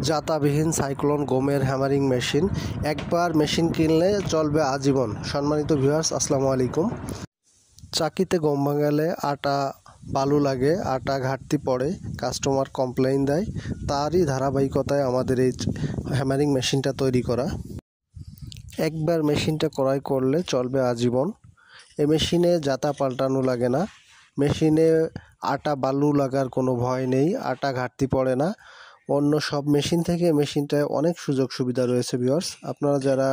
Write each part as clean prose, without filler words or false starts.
জাতাবিহীন cyclone গোমের hammering machine. একবার machine কিনলে চলবে আজীবন। সম্মানিত ভিউয়ার্স, আসসালামু আলাইকুম। চাকিতে গম ভাঙালে আটা বালু লাগে, আটা ঘাটতি পড়ে, কাস্টমার কমপ্লেইন দেয়। তারই ধারাবাহিকতায় আমাদের এই হ্যামারিং মেশিনটা তৈরি করা। একবার মেশিনটা ক্রয় করলে চলবে আজীবন। এই মেশিনে জাতা পাল্টানো লাগে না, মেশিনে আটা বালু লাগার কোনো ভয় নেই, আটা ঘাটতি পড়ে না। অন্য সব মেশিন থেকে মেশিনটায় অনেক সুযোগ সুবিধা রয়েছে ভিউয়ার্স। আপনারা যারা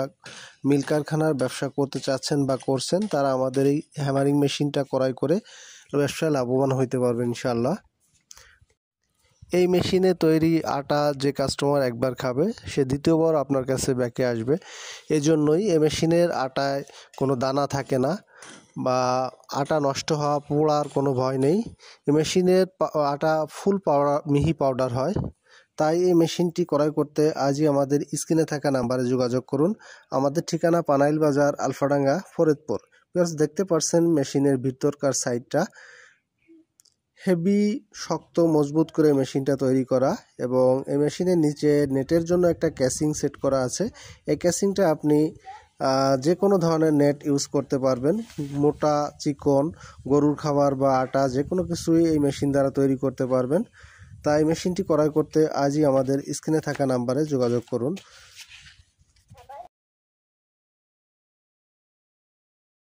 মিল কারখানার ব্যবসা করতে চাচ্ছেন বা করছেন, তারা আমাদের এই হ্যামারিং মেশিনটা ক্রয় করে ব্যবসায় লাভবান হইতে পারবেন ইনশাআল্লাহ। এই মেশিনে তৈরি আটা যে কাস্টমার একবার খাবে, সে দ্বিতীয়বার আপনার কাছে ব্যাকে আসবে। এজন্যই এই মেশিনের আটায় কোনো দানা থাকে না বা আটা নষ্ট হওয়া পোড়ার কোনো ভয় নেই। এই মেশিনের আটা ফুল পাউডার, মিহি পাউডার হয়। তাই এই মেশিনটি ক্রয় করতে আজই আমাদের স্ক্রিনে থাকা নাম্বারে যোগাযোগ করুন। আমাদের ঠিকানা পানাইল বাজার, আলফাডাঙ্গা, ফরিদপুর। প্লাস দেখতে পাচ্ছেন মেশিনের ভিতরকার সাইডটা হেভি শক্ত মজবুত করে মেশিনটা তৈরি করা, এবং এই মেশিনের নিচে নেটের জন্য একটা ক্যাসিং সেট করা আছে। এই ক্যাসিংটা আপনি যে কোনো ধরনের নেট ইউজ করতে পারবেন। মোটা, চিকন, গরুর খাবার বা আটা যে কোনো কিছুই এই মেশিন দ্বারা তৈরি করতে পারবেন। তাই মেশিনটি ক্রয় করতে আজই আমাদের স্ক্রিনে থাকা নাম্বারে যোগাযোগ করুন।